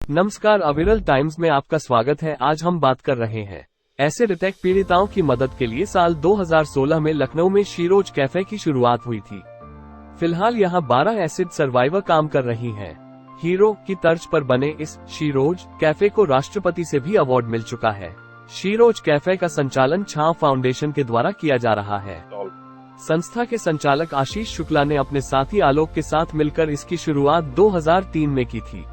नमस्कार, अविरल टाइम्स में आपका स्वागत है। आज हम बात कर रहे हैं एसिड अटैक पीड़िताओं की मदद के लिए साल 2016 में लखनऊ में शीरोज कैफे की शुरुआत हुई थी। फिलहाल यहां 12 एसिड सर्वाइवर काम कर रही हैं। हीरो की तर्ज पर बने इस शीरोज कैफे को राष्ट्रपति से भी अवार्ड मिल चुका है। शीरोज कैफे का संचालन छांव फाउंडेशन के द्वारा किया जा रहा है। संस्था के संचालक आशीष शुक्ला ने अपने साथी आलोक के साथ मिलकर इसकी शुरुआत 2003 में की थी।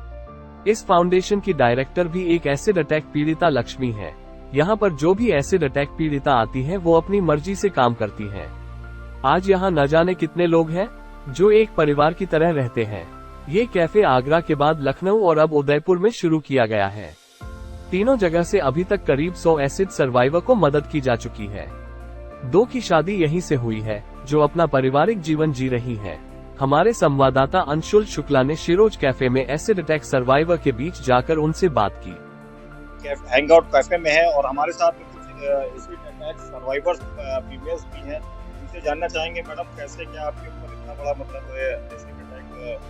इस फाउंडेशन की डायरेक्टर भी एक एसिड अटैक पीड़िता लक्ष्मी है। यहाँ पर जो भी एसिड अटैक पीड़िता आती है वो अपनी मर्जी से काम करती है। आज यहाँ न जाने कितने लोग हैं जो एक परिवार की तरह रहते हैं। ये कैफे आगरा के बाद लखनऊ और अब उदयपुर में शुरू किया गया है। तीनों जगह से अभी तक करीब 100 एसिड सर्वाइवर को मदद की जा चुकी है। 2 की शादी यहीं से हुई है जो अपना पारिवारिक जीवन जी रही है। हमारे संवाददाता अंशुल शुक्ला ने शीरोज कैफे में एसिड अटैक सर्वाइवर के बीच जाकर उनसे बात की। हैंग आउट कैफे में है और हमारे साथ में कुछ एसिड अटैक सर्वाइवर्स फीमेल्स भी हैं। उनसे जानना चाहेंगे मैडम कैसे क्या आपके ऊपर इतना बड़ा एसिड अटैक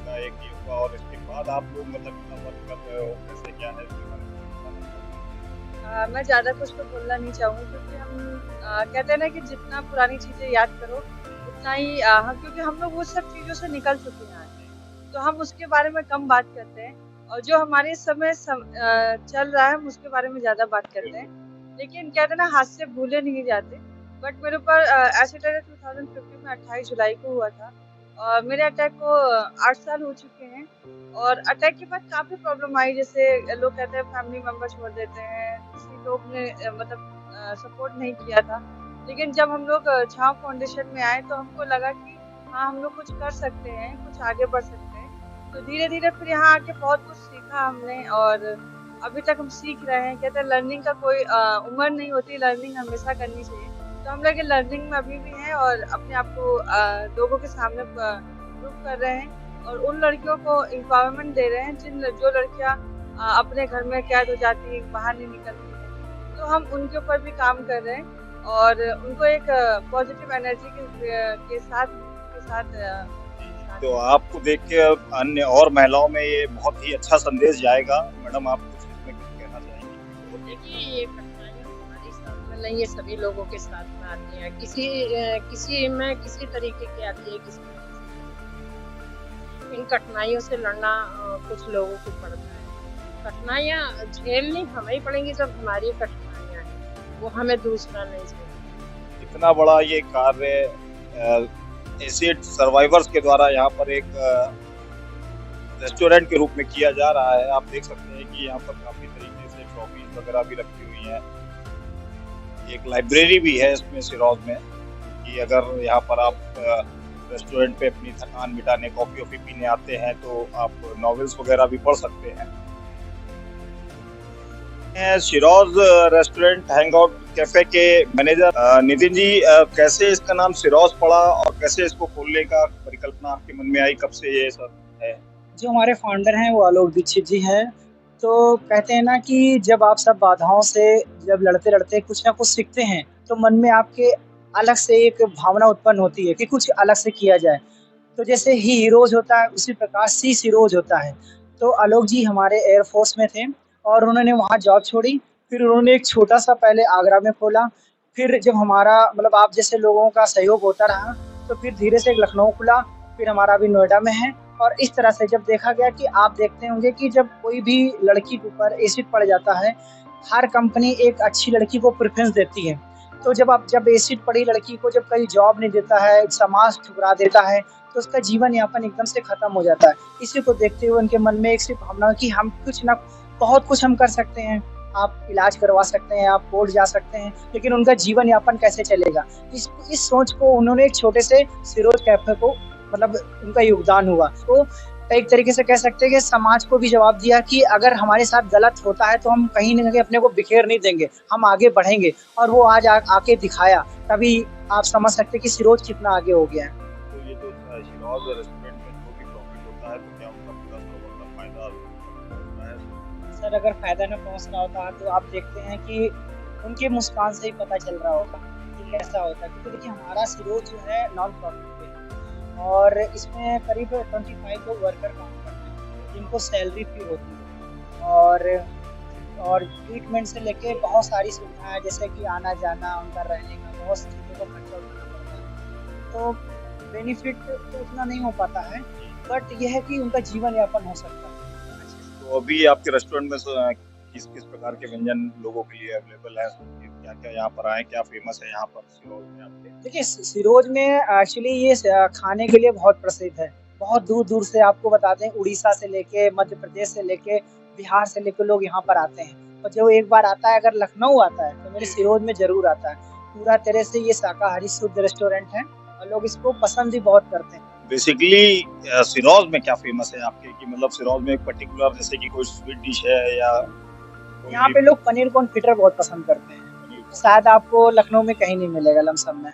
का एक ये हुआ और इसके बाद आप लोग इतना वर्क कर रहे हो, कैसे क्या है इसके बारे में? मैं ज़्यादा कुछ तो बोलना नहीं चाहूँगी क्योंकि हम कहते हैं ना कि जितना पुरानी चीज़ें याद करो उतना ही क्योंकि हम लोग वो सब चीज़ों से निकल चुके हैं तो हम उसके बारे में कम बात करते हैं और जो हमारे समय चल रहा है हम उसके बारे में ज़्यादा बात करते हैं। लेकिन कहते हैं ना हाथ से भूले नहीं जाते। बट मेरे ऊपर एसिड अटैक 2015 में 28 जुलाई को हुआ था और मेरे अटैक को 8 साल हो चुके हैं। और अटैक के बाद काफ़ी प्रॉब्लम आई, जैसे लोग कहते हैं फैमिली मेम्बर छोड़ देते हैं, किसी लोग ने सपोर्ट नहीं किया था। लेकिन जब हम लोग छांव फाउंडेशन में आए तो हमको लगा कि हाँ हम लोग कुछ कर सकते हैं, कुछ आगे बढ़ सकते हैं। तो धीरे धीरे फिर यहाँ आके बहुत कुछ सीखा हमने और अभी तक हम सीख रहे हैं। कहते हैं लर्निंग का कोई उम्र नहीं होती, लर्निंग हमेशा करनी चाहिए। तो हम लोग लर्निंग में अभी भी हैं और अपने आप को लोगों के सामने प्रूव कर रहे हैं और उन लड़कियों को एम्पावरमेंट दे रहे हैं जो लड़कियाँ अपने घर में कैद हो जाती हैं, बाहर नहीं निकलती हैं। तो हम उनके ऊपर भी काम कर रहे हैं और उनको एक पॉजिटिव एनर्जी के साथ तो आपको देख के अन्य और महिलाओं में ये बहुत ही अच्छा संदेश जाएगा। मैडम आप कुछ इसमें कहना चाहेंगे? देखिए ये कठिनाइयाँ हमारे साथ में नहीं, ये सभी लोगों के साथ में आती हैं। किसी में किसी तरीके की आती है, किसी में इन कठिनाइयों से लड़ना कुछ लोगों को पड़ता है। कठिनाइयाँ झेलनी हमें ही पड़ेंगी, जब हमारी कठिनाइयाँ हैं वो हमें दूसरा नहीं झेलना। इतना बड़ा ये कार्य एसिड सर्वाइवर्स के द्वारा यहाँ पर एक रेस्टोरेंट के रूप में किया जा रहा है। आप देख सकते हैं कि यहाँ पर काफी तरीके से शॉपीस वगैरह भी रखी हुई हैं। एक लाइब्रेरी भी है इसमें शीरोज में कि अगर यहाँ पर आप रेस्टोरेंट पे अपनी थकान मिटाने कॉफी वॉफी पीने आते हैं तो आप नॉवेल्स वगैरह भी पढ़ सकते हैं। Sheroes restaurant hang out cafe के मैनेजर नितिन जी, कैसे इसका नाम शीरोज पड़ा और कैसे इसको खोलने का परिकल्पना आपके मन में आई, कब से ये सब है? जो हमारे फाउंडर हैं वो आलोक दीक्षित जी हैं। तो कहते हैं ना कि जब आप सब बाधाओं से जब लड़ते लड़ते कुछ ना कुछ सीखते हैं तो मन में आपके अलग से एक भावना उत्पन्न होती है कि कुछ अलग से किया जाए। तो जैसे ही हीरोज होता है उसी प्रकार सी शीरोज होता है। तो आलोक जी हमारे एयरफोर्स में थे और उन्होंने वहाँ जॉब छोड़ी, फिर उन्होंने एक छोटा सा पहले आगरा में खोला। फिर जब हमारा आप जैसे लोगों का सहयोग होता रहा तो फिर धीरे से एक लखनऊ खुला, फिर हमारा अभी नोएडा में है। और इस तरह से जब देखा गया कि आप देखते होंगे कि जब कोई भी लड़की के ऊपर एसिड पड़ जाता है, हर कंपनी एक अच्छी लड़की को प्रेफरेंस देती है। तो जब एसिड पड़ी लड़की को जब कहीं जॉब नहीं देता है, समाज ठुकरा देता है, तो उसका जीवन यापन एकदम से खत्म हो जाता है। इसी को देखते हुए उनके मन में एक सिर्फ भावना कि हम बहुत कुछ हम कर सकते हैं। आप इलाज करवा सकते हैं, आप कोर्ट जा सकते हैं, लेकिन उनका जीवन यापन कैसे चलेगा? इस सोच को उन्होंने एक छोटे से शीरोज कैफे को उनका योगदान हुआ। तो एक तरीके से कह सकते हैं कि समाज को भी जवाब दिया कि अगर हमारे साथ गलत होता है तो हम कहीं न कहीं अपने को बिखेर नहीं देंगे, हम आगे बढ़ेंगे। और वो आज आके दिखाया, तभी आप समझ सकते हैं कि शीरोज कितना आगे हो गया है। तो ये जो शीरोज रेस्टोरेंट में जो भी प्रॉफिट होता है तो क्या उनका फायदा होता है? सर अगर फायदा न पहुंच रहा होता तो आप देखते हैं कि उनके मुस्कान से ही पता चल रहा होगा कि कैसा होता है। क्योंकि देखिए हमारा शीरोज जो है नॉन प्रॉफिट पे और इसमें करीब 25 लोग वर्कर काम करते हैं जिनको सैलरी फ्री होती है। और और ट्रीटमेंट से लेके बहुत सारी सुविधाएं, जैसे कि आना जाना, उनका रहने का, बहुत सी चीज़ों का खर्चा उठाना पड़ता है। तो बेनिफिट तो उतना नहीं हो पाता है, बट यह है कि उनका जीवन यापन हो सकता है अच्छे से। तो अभी आपके रेस्टोरेंट में किस किस प्रकार के व्यंजन लोगों के लिए अवेलेबल है? क्या क्या यहाँ पर आए, क्या फेमस है यहाँ पर सिरोंज में आपके? देखिए, सिरोंज में एक्चुअली ये खाने के लिए बहुत प्रसिद्ध है। बहुत दूर-दूर से, आपको बता दें, उड़ीसा से लेके, मध्य प्रदेश से लेके, बिहार से लेके लोग यहाँ पर आते हैं। और जो एक बार आता है, अगर लखनऊ आता है, तो मेरे सिरोंज में ज़रूर आता है। पूरा तरह से ये शाकाहारी शुद्ध रेस्टोरेंट है और लोग इसको पसंद भी बहुत करते हैं। बेसिकली सिरोंज में क्या फेमस है आपके, कि मतलब सिरोंज में एक पर्टिकुलर जैसे कि कोई स्वीट डिश है या यहाँ पे लोग पनीर कॉर्न फ्रिटर बहुत पसंद करते हैं। शायद आपको लखनऊ में कहीं नहीं मिलेगा लमसम में।